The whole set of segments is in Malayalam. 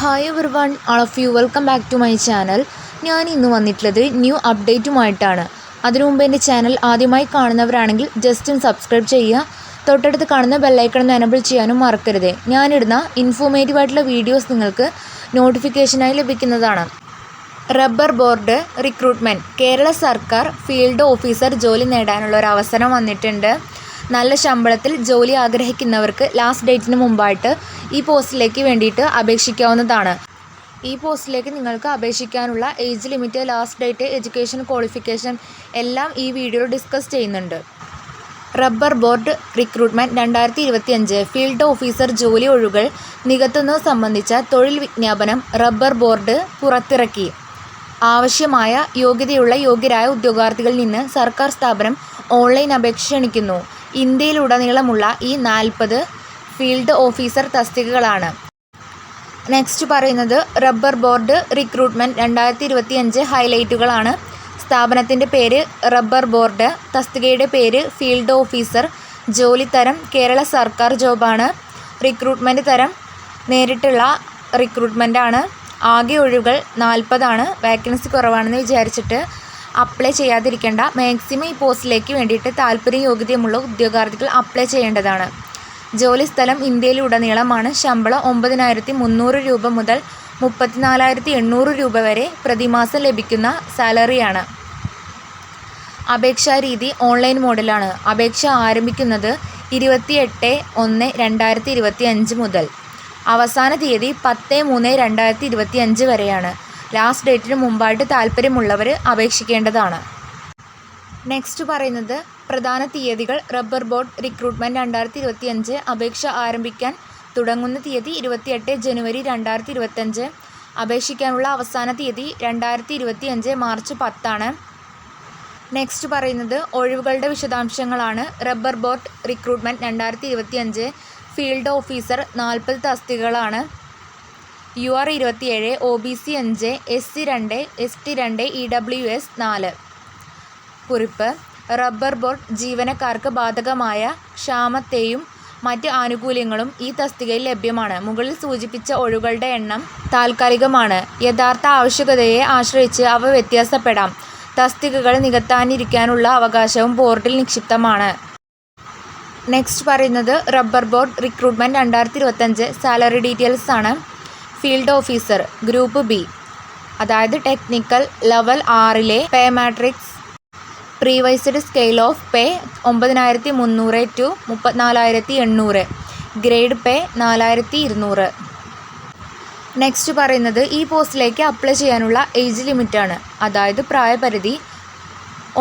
Hi everyone, all of you welcome back to my channel. ഞാൻ ഇന്ന് വന്നിട്ടുള്ളത് ന്യൂ അപ്ഡേറ്റുമായിട്ടാണ്. അതിനു മുമ്പ് എൻ്റെ ചാനൽ ആദ്യമായി കാണുന്നവരാണെങ്കിൽ ജസ്റ്റ് ഒന്ന് സബ്സ്ക്രൈബ് ചെയ്യുക. തൊട്ടടുത്ത് കാണുന്ന ബെല്ലൈക്കൺ എനേബിൾ ചെയ്യാനും മറക്കരുത്. ഞാനിടുന്ന ഇൻഫോർമേറ്റീവ് ആയിട്ടുള്ള വീഡിയോസ് നിങ്ങൾക്ക് നോട്ടിഫിക്കേഷനായി ലഭിക്കുന്നതാണ്. Rubber board recruitment. കേരള സർക്കാർ ഫീൽഡ് ഓഫീസർ ജോലി നേടാനുള്ള ഒരു അവസരം വന്നിട്ടുണ്ട്. നല്ല ശമ്പളത്തിൽ ജോലി ആഗ്രഹിക്കുന്നവർക്ക് ലാസ്റ്റ് ഡേറ്റിന് മുമ്പായിട്ട് ഈ പോസ്റ്റിലേക്ക് വേണ്ടിയിട്ട് അപേക്ഷിക്കാവുന്നതാണ്. ഈ പോസ്റ്റിലേക്ക് നിങ്ങൾക്ക് അപേക്ഷിക്കാനുള്ള age limit, last date, education qualification എല്ലാം ഈ വീഡിയോയിൽ ഡിസ്കസ് ചെയ്യുന്നുണ്ട്. Rubber board recruitment 2025 field officer ജോലി ഒഴിവുകൾ നികത്തുന്നത് സംബന്ധിച്ച തൊഴിൽ വിജ്ഞാപനം റബ്ബർ ബോർഡ് പുറത്തിറക്കി. ആവശ്യമായ യോഗ്യരായ ഉദ്യോഗാർത്ഥികളിൽ നിന്ന് സർക്കാർ സ്ഥാപനം ഓൺലൈൻ അപേക്ഷ ക്ഷണിക്കുന്നു. ഇന്ത്യയിലുടനീളമുള്ള ഈ 40 ഫീൽഡ് ഓഫീസർ തസ്തികകളാണ്. നെക്സ്റ്റ് പറയുന്നത് റബ്ബർ ബോർഡ് റിക്രൂട്ട്മെൻറ്റ് 2025 ഹൈലൈറ്റുകളാണ്. സ്ഥാപനത്തിൻ്റെ പേര് റബ്ബർ ബോർഡ്, തസ്തികയുടെ പേര് ഫീൽഡ് ഓഫീസർ, ജോലി തരം കേരള സർക്കാർ ജോബാണ്, റിക്രൂട്ട്മെൻറ്റ് തരം നേരിട്ടുള്ള റിക്രൂട്ട്മെൻറ്റാണ്. ആകെ ഒഴിവുകൾ 40 വേക്കൻസി കുറവാണെന്ന് വിചാരിച്ചിട്ട് അപ്ലൈ ചെയ്യാതിരിക്കേണ്ട. മാക്സിമം ഈ പോസ്റ്റിലേക്ക് വേണ്ടിയിട്ട് താല്പര്യം യോഗ്യതയുമുള്ള ഉദ്യോഗാർത്ഥികൾ അപ്ലൈ ചെയ്യേണ്ടതാണ്. ജോലി സ്ഥലം ഇന്ത്യയിലുടനീളമാണ്. ശമ്പളം 9300 രൂപ മുതൽ 34,800 രൂപ വരെ പ്രതിമാസം ലഭിക്കുന്ന സാലറിയാണ്. അപേക്ഷാ രീതി ഓൺലൈൻ മോഡിലാണ്. അപേക്ഷ ആരംഭിക്കുന്നത് 28/1/2025 മുതൽ. അവസാന തീയതി 10/3/2025 വരെയാണ്. ലാസ്റ്റ് ഡേറ്റിന് മുമ്പായിട്ട് താല്പര്യമുള്ളവർ അപേക്ഷിക്കേണ്ടതാണ്. നെക്സ്റ്റ് പറയുന്നത് പ്രധാന തീയതികൾ. റബ്ബർ ബോർഡ് റിക്രൂട്ട്മെൻറ്റ് 2025 അപേക്ഷ ആരംഭിക്കാൻ തുടങ്ങുന്ന തീയതി 28 ജനുവരി 2025. അപേക്ഷിക്കാനുള്ള അവസാന തീയതി 2025 മാർച്ച് 10. നെക്സ്റ്റ് പറയുന്നത് ഒഴിവുകളുടെ വിശദാംശങ്ങളാണ്. Rubber board recruitment 2025 field officer 40 തസ്തികകളാണ്. UR 27, OBC 5, SC 2, ST 2, EWS 4. കുറിപ്പ്: റബ്ബർ ബോർഡ് ജീവനക്കാർക്ക് ബാധകമായ ക്ഷാമത്തെയും മറ്റ് ആനുകൂല്യങ്ങളും ഈ തസ്തികയിൽ ലഭ്യമാണ്. മുകളിൽ സൂചിപ്പിച്ച ഒഴിവുകളുടെ എണ്ണം താൽക്കാലികമാണ്. യഥാർത്ഥ ആവശ്യകതയെ ആശ്രയിച്ച് അവ വ്യത്യാസപ്പെടാം. തസ്തികകൾ നികത്താനിരിക്കാനുള്ള അവകാശവും ബോർഡിൽ നിക്ഷിപ്തമാണ്. നെക്സ്റ്റ് പറയുന്നത് rubber board recruitment 2025 salary details ആണ്. ഫീൽഡ് ഓഫീസർ ഗ്രൂപ്പ് ബി, അതായത് technical level 6 pay matrix. Pre revised scale of pay 9300 to 34,800. Grade pay 4200. Next പറയുന്നത് ഈ പോസ്റ്റിലേക്ക് അപ്ലൈ ചെയ്യാനുള്ള ഏജ് ലിമിറ്റാണ്. അതായത് പ്രായപരിധി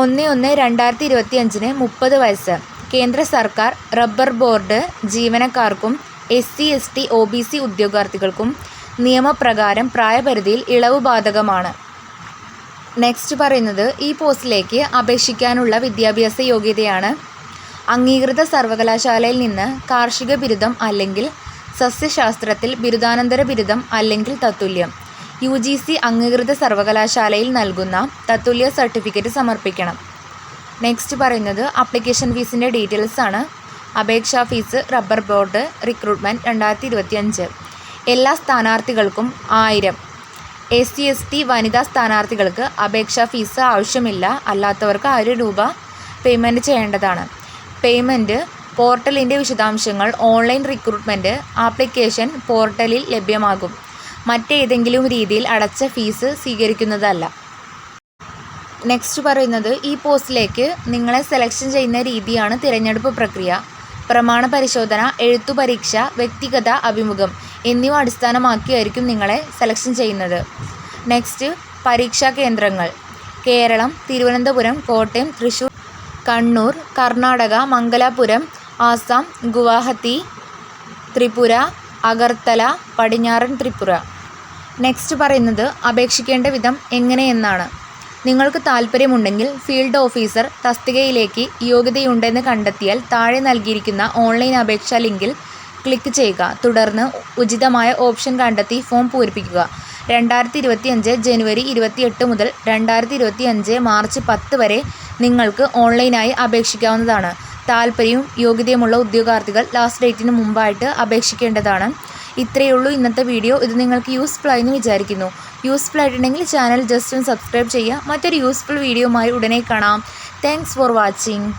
1/1/2025 30 വയസ്സ്. കേന്ദ്ര സർക്കാർ റബ്ബർ ബോർഡ് ജീവനക്കാർക്കും SC ST OBC ഉദ്യോഗാർത്ഥികൾക്കും നിയമപ്രകാരം പ്രായപരിധിയിൽ ഇളവ് ബാധകമാണ്. നെക്സ്റ്റ് പറയുന്നത് ഈ പോസ്റ്റിലേക്ക് അപേക്ഷിക്കാനുള്ള വിദ്യാഭ്യാസ യോഗ്യതയാണ്. അംഗീകൃത സർവകലാശാലയിൽ നിന്ന് കാർഷിക ബിരുദം അല്ലെങ്കിൽ സസ്യശാസ്ത്രത്തിൽ ബിരുദാനന്തര ബിരുദം അല്ലെങ്കിൽ തത്തുല്യം. UGC അംഗീകൃത സർവകലാശാലയിൽ നൽകുന്ന തത്തുല്യ സർട്ടിഫിക്കറ്റ് സമർപ്പിക്കണം. നെക്സ്റ്റ് പറയുന്നത് അപ്ലിക്കേഷൻ ഫീസിൻ്റെ ഡീറ്റെയിൽസ് ആണ്. അപേക്ഷാ ഫീസ് റബ്ബർ ബോർഡ് റിക്രൂട്ട്മെൻറ്റ് 2025 എല്ലാ സ്ഥാനാർത്ഥികൾക്കും 1000. SC ST വനിതാ സ്ഥാനാർത്ഥികൾക്ക് അപേക്ഷാ ഫീസ് ആവശ്യമില്ല. അല്ലാത്തവർക്ക് 1000 രൂപ പേയ്മെൻറ്റ് ചെയ്യേണ്ടതാണ്. പേയ്മെൻറ്റ് പോർട്ടലിൻ്റെ വിശദാംശങ്ങൾ ഓൺലൈൻ റിക്രൂട്ട്മെൻറ്റ് ആപ്ലിക്കേഷൻ പോർട്ടലിൽ ലഭ്യമാകും. മറ്റേതെങ്കിലും രീതിയിൽ അടച്ച ഫീസ് സ്വീകരിക്കുന്നതല്ല. നെക്സ്റ്റ് പറയുന്നത് ഈ പോസ്റ്റിലേക്ക് നിങ്ങളെ സെലക്ഷൻ ചെയ്യുന്ന രീതിയാണ് തിരഞ്ഞെടുപ്പ് പ്രക്രിയ. പ്രമാണ പരിശോധന, എഴുത്തു പരീക്ഷ, വ്യക്തിഗത അഭിമുഖം എന്നിവ അടിസ്ഥാനമാക്കിയായിരിക്കും നിങ്ങളെ സെലക്ഷൻ ചെയ്യുന്നത്. നെക്സ്റ്റ് പരീക്ഷാ കേന്ദ്രങ്ങൾ. കേരളം, തിരുവനന്തപുരം, കോട്ടയം, തൃശ്ശൂർ, കണ്ണൂർ, കർണാടക, മംഗലാപുരം, ആസാം, ഗുവാഹത്തി, ത്രിപുര, അഗർത്തല, പടിഞ്ഞാറൻ ത്രിപുര. നെക്സ്റ്റ് പറയുന്നത് അപേക്ഷിക്കേണ്ട വിധം എങ്ങനെയെന്നാണ്. നിങ്ങൾക്ക് താല്പര്യമുണ്ടെങ്കിൽ ഫീൽഡ് ഓഫീസർ തസ്തികയിലേക്ക് യോഗ്യതയുണ്ടെന്ന് കണ്ടെത്തിയാൽ താഴെ നൽകിയിരിക്കുന്ന ഓൺലൈൻ അപേക്ഷാ ലിങ്കിൽ ക്ലിക്ക് ചെയ്യുക. തുടർന്ന് ഉചിതമായ ഓപ്ഷൻ കണ്ടെത്തി ഫോം പൂരിപ്പിക്കുക. 2025 ജനുവരി 28 മുതൽ 2025 മാർച്ച് 10 വരെ നിങ്ങൾക്ക് ഓൺലൈനായി അപേക്ഷിക്കാവുന്നതാണ്. താല്പര്യവും യോഗ്യതയുമുള്ള ഉദ്യോഗാർത്ഥികൾ ലാസ്റ്റ് ഡേറ്റിന് മുമ്പായിട്ട് അപേക്ഷിക്കേണ്ടതാണ്. ഇത്രയേ ഉള്ളൂ ഇന്നത്തെ വീഡിയോ. ഇത് നിങ്ങൾക്ക് യൂസ്ഫുൾ ആയെന്ന് വിചാരിക്കുന്നു. യൂസ്ഫുൾ ആയിട്ടുണ്ടെങ്കിൽ ചാനൽ ജസ്റ്റ് ഒന്ന് സബ്സ്ക്രൈബ് ചെയ്യുക. മറ്റൊരു യൂസ്ഫുൾ വീഡിയോയുമായി ഉടനെ കാണാം. Thanks for watching.